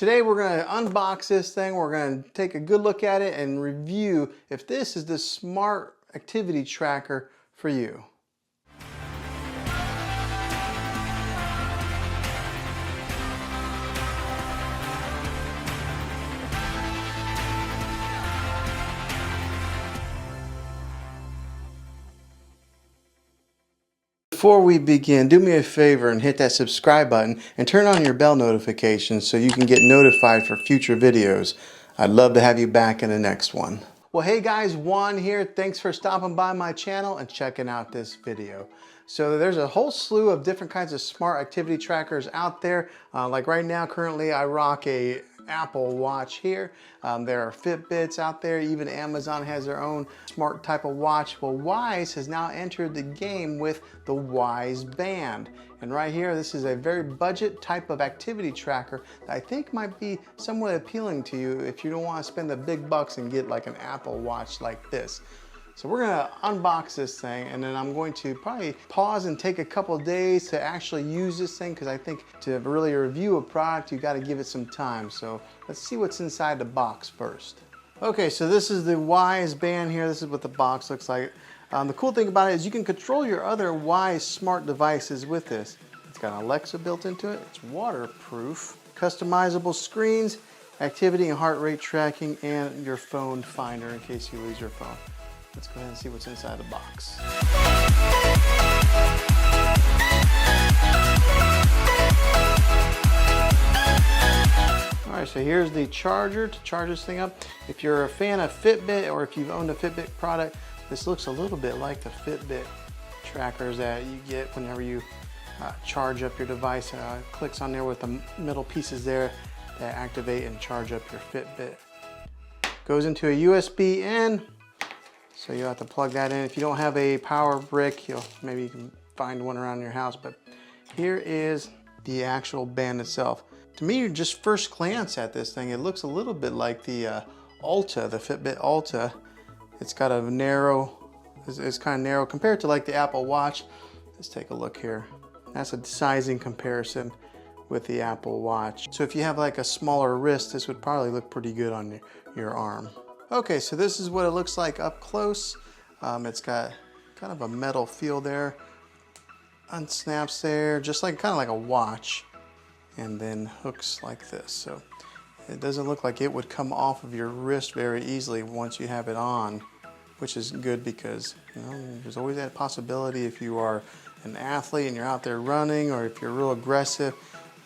Today we're going to unbox this thing. We're going to take a good look at it and review if this is the smart activity tracker for you. Before we begin, do me a favor and hit that subscribe button and turn on your bell notifications so you can get notified for future videos. I'd love to have you back in the next one. Well, hey guys, Juan here. Thanks for stopping by my channel and checking out this video. So there's a whole slew of different kinds of smart activity trackers out there. Like right now, currently I rock a Apple Watch here. There are Fitbits out there. Even Amazon has their own smart type of watch. Well, Wyze has now entered the game with the Wyze Band. And right here, this is a very budget type of activity tracker that I think might be somewhat appealing to you if you don't want to spend the big bucks and get like an Apple Watch like this. So we're going to unbox this thing, and then I'm going to probably pause and take a couple of days to actually use this thing, because I think to really review a product, you got to give it some time. So let's see what's inside the box first. Okay, so this is the Wyze Band here. This is what the box looks like. The cool thing about it is you can control your other Wyze smart devices with this. It's got an Alexa built into it. It's waterproof, customizable screens, activity and heart rate tracking, and your phone finder in case you lose your phone. Let's go ahead and see what's inside the box. All right, so here's the charger to charge this thing up. If you're a fan of Fitbit, or if you've owned a Fitbit product, this looks a little bit like the Fitbit trackers that you get whenever you charge up your device. It clicks on there with the middle pieces there that activate and charge up your Fitbit. Goes into a USB in. So you'll have to plug that in. If you don't have a power brick, maybe you can find one around your house. But here is the actual band itself. To me, just first glance at this thing, it looks a little bit like the Ulta, the Fitbit Ulta. It's got a narrow, it's kind of narrow compared to like the Apple Watch. Let's take a look here. That's a sizing comparison with the Apple Watch. So if you have like a smaller wrist, this would probably look pretty good on your arm. Okay, so this is what it looks like up close. It's got kind of a metal feel there. Unsnaps there, just like kind of like a watch, and then hooks like this. So it doesn't look like it would come off of your wrist very easily once you have it on, which is good because there's always that possibility if you are an athlete and you're out there running, or if you're real aggressive,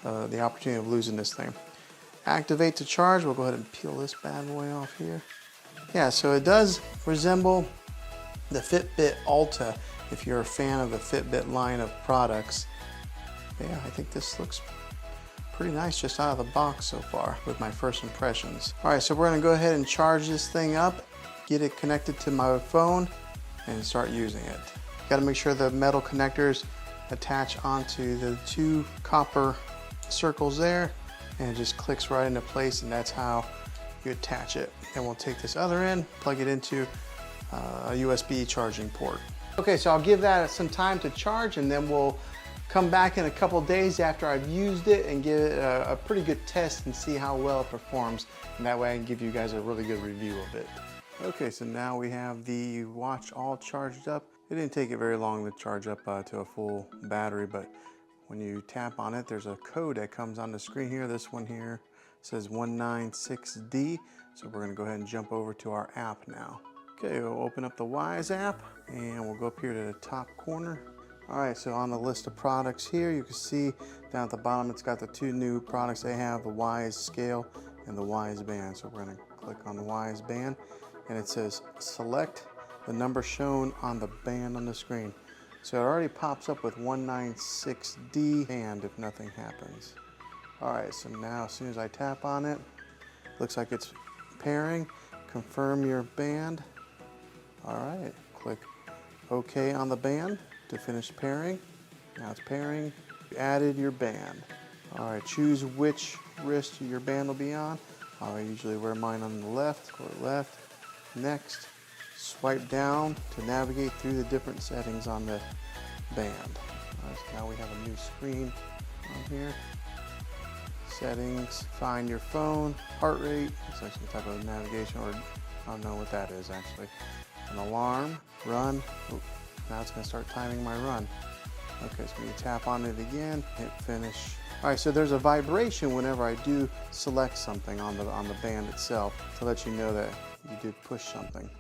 the opportunity of losing this thing. Activate to charge. We'll go ahead and peel this bad boy off here. Yeah, so it does resemble the Fitbit Ulta if you're a fan of the Fitbit line of products. But yeah, I think this looks pretty nice just out of the box so far with my first impressions. All right, so we're gonna go ahead and charge this thing up, get it connected to my phone, and start using it. Got to make sure the metal connectors attach onto the two copper circles there, and it just clicks right into place, and that's how you attach it. Then we'll take this other end, plug it into a USB charging port. Okay, so I'll give that some time to charge, and then we'll come back in a couple days after I've used it and give it a pretty good test and see how well it performs. And that way I can give you guys a really good review of it. Okay, so now we have the watch all charged up. It didn't take it very long to charge up to a full battery, but when you tap on it, there's a code that comes on the screen here. This one here says 196D. So we're gonna go ahead and jump over to our app now. Okay, we'll open up the Wyze app, and we'll go up here to the top corner. All right, so on the list of products here, you can see down at the bottom, it's got the two new products they have, the Wyze Scale and the Wyze Band. So we're gonna click on the Wyze Band, and it says select the number shown on the band on the screen. So it already pops up with 196D band if nothing happens. All right, so now as soon as I tap on it, looks like it's pairing. Confirm your band. All right, click OK on the band to finish pairing. Now it's pairing. You added your band. All right, choose which wrist your band will be on. I usually wear mine on the left. Go to left. Next, swipe down to navigate through the different settings on the band. All right, so now we have a new screen on here. settings, find your phone, heart rate, it's like some type of navigation, or I don't know what that is actually. An alarm, run. Oh, now it's gonna start timing my run. Okay, so when you tap on it again, hit finish. All right, so there's a vibration whenever I do select something on the band itself to let you know that you did push something.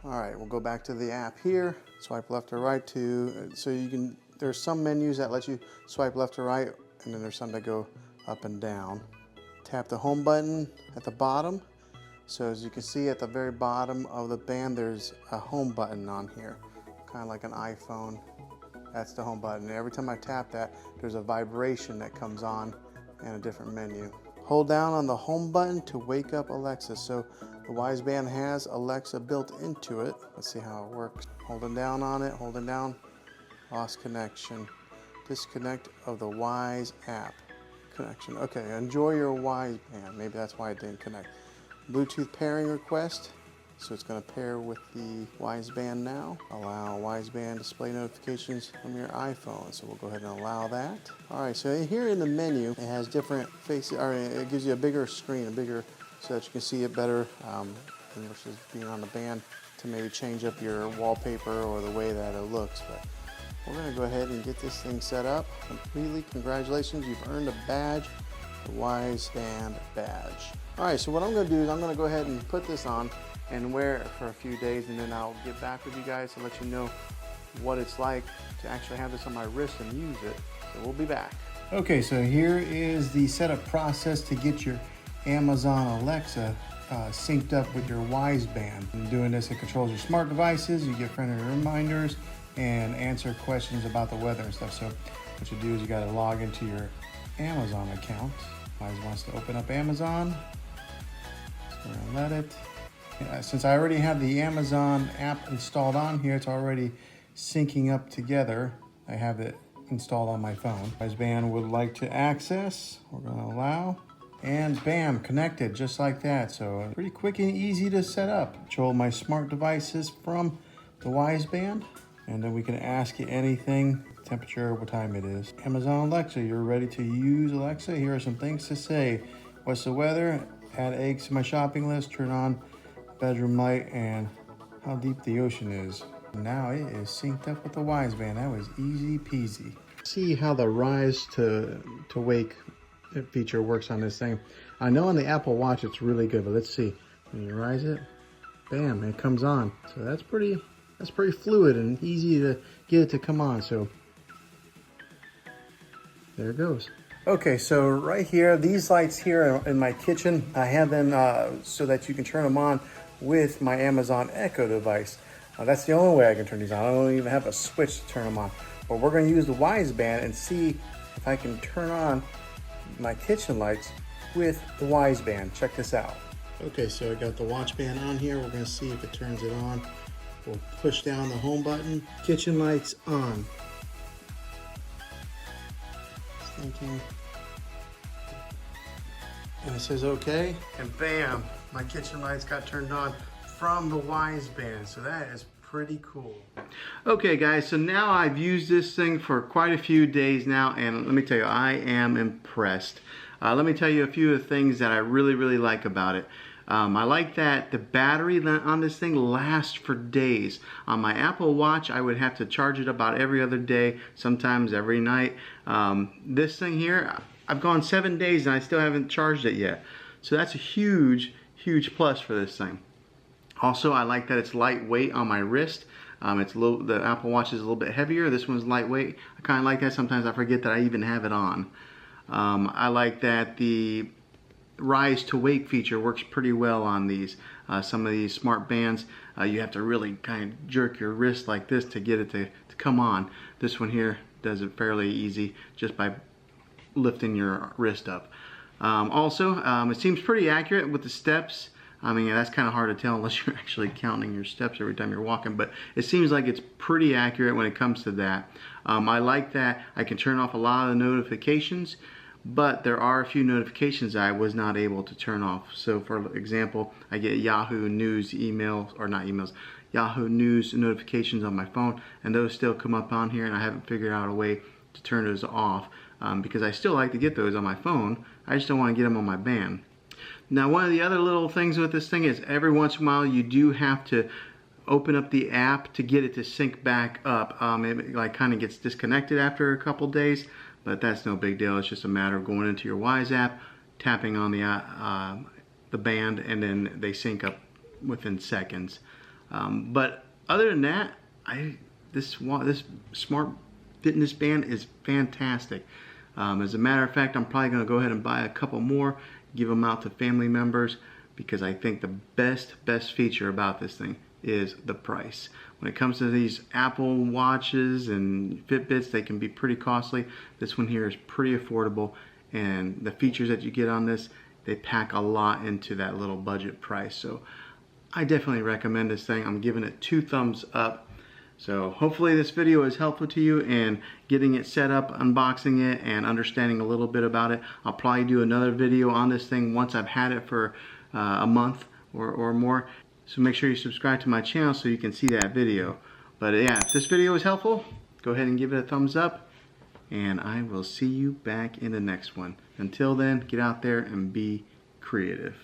All right, we'll go back to the app here. Swipe left or right so you can, there's some menus that let you swipe left or right, and then there's some that go up and down. Tap the home button at the bottom. So as you can see at the very bottom of the band, there's a home button on here, kind of like an iPhone. That's the home button. And every time I tap that, there's a vibration that comes on and a different menu. Hold down on the home button to wake up Alexa. So the Wyze Band has Alexa built into it. Let's see how it works. Holding down on it, holding down, lost connection. Disconnect of the Wyze app. Connection. Okay, enjoy your Wyze Band. Maybe that's why it didn't connect. Bluetooth pairing request. So it's going to pair with the Wyze Band now. Allow Wyze Band display notifications from your iPhone. So we'll go ahead and allow that. All right, so here in the menu, it has different faces, or it gives you a bigger screen, so that you can see it better versus being on the band, to maybe change up your wallpaper or the way that it looks. But we're going to go ahead and get this thing set up completely. Congratulations, you've earned a badge, the Wyze Band badge. All right, so what I'm going to do is I'm going to go ahead and put this on and wear it for a few days, and then I'll get back with you guys to let you know what it's like to actually have this on my wrist and use it. So we'll be back. Okay, so here is the setup process to get your Amazon Alexa synced up with your Wyze Band. And doing this, it controls your smart devices, you get friendly reminders, and answer questions about the weather and stuff. So what you do is you got to log into your Amazon account. Wyze wants to open up Amazon. So we're gonna let it. Since I already have the Amazon app installed on here, it's already syncing up together. I have it installed on my phone. Wyze Band would like to access. We're gonna allow. And bam, connected just like that. So pretty quick and easy to set up. Control my smart devices from the Wyze Band. And then we can ask it anything, temperature, what time it is. Amazon Alexa, you're ready to use Alexa. Here are some things to say. What's the weather? Add eggs to my shopping list. Turn on bedroom light, and how deep the ocean is. Now it is synced up with the Wyze Band. That was easy peasy. See how the rise to wake feature works on this thing. I know on the Apple Watch it's really good, but let's see. When you rise it, bam, it comes on. So that's pretty fluid and easy to get it to come on. So there it goes. Okay, so right here, these lights here in my kitchen, I have them so that you can turn them on with my Amazon Echo device. That's the only way I can turn these on. I don't even have a switch to turn them on. But we're going to use the Wyze Band and see if I can turn on my kitchen lights with the Wyze Band. Check this out. Okay, so I got the watch band on here. We're going to see if it turns it on. We'll push down the home button. Kitchen lights on. Thinking. And it says okay, and bam, my kitchen lights got turned on from the Wyze Band. So that is pretty cool. Okay guys, so now I've used this thing for quite a few days now, and let me tell you, I am impressed. Let me tell you a few of the things that I really like about it. I like that the battery on this thing lasts for days. On my Apple Watch, I would have to charge it about every other day, sometimes every night. This thing here, I've gone 7 days and I still haven't charged it yet. So that's a huge plus for this thing. Also, I like that it's lightweight on my wrist. The Apple Watch is a little bit heavier. This one's lightweight. I kind of like that. Sometimes I forget that I even have it on. I like that the rise to wake feature works pretty well on these. Some of these smart bands, you have to really kind of jerk your wrist like this to get it to come on. This one here does it fairly easy just by lifting your wrist up. Also, it seems pretty accurate with the steps. I mean, that's kind of hard to tell unless you're actually counting your steps every time you're walking, but it seems like it's pretty accurate when it comes to that. I like that I can turn off a lot of the notifications, but there are a few notifications that I was not able to turn off. So for example, I get Yahoo News emails, or not emails, Yahoo News notifications on my phone, and those still come up on here, and I haven't figured out a way to turn those off because I still like to get those on my phone, I just don't want to get them on my band. Now, one of the other little things with this thing is every once in a while you do have to open up the app to get it to sync back up. It like kind of gets disconnected after a couple days, but that's no big deal. It's just a matter of going into your Wyze app, tapping on the band, and then they sync up within seconds. But other than that, this smart fitness band is fantastic. As a matter of fact, I'm probably going to go ahead and buy a couple more, give them out to family members, because I think the best feature about this thing is the price. When it comes to these Apple Watches and Fitbits, they can be pretty costly. This one here is pretty affordable, and the features that you get on this, they pack a lot into that little budget price. So I definitely recommend this thing. I'm giving it 2 thumbs up. So hopefully this video is helpful to you in getting it set up, unboxing it, and understanding a little bit about it. I'll probably do another video on this thing once I've had it for a month or more. So make sure you subscribe to my channel so you can see that video. But yeah, if this video was helpful, go ahead and give it a thumbs up, and I will see you back in the next one. Until then, get out there and be creative.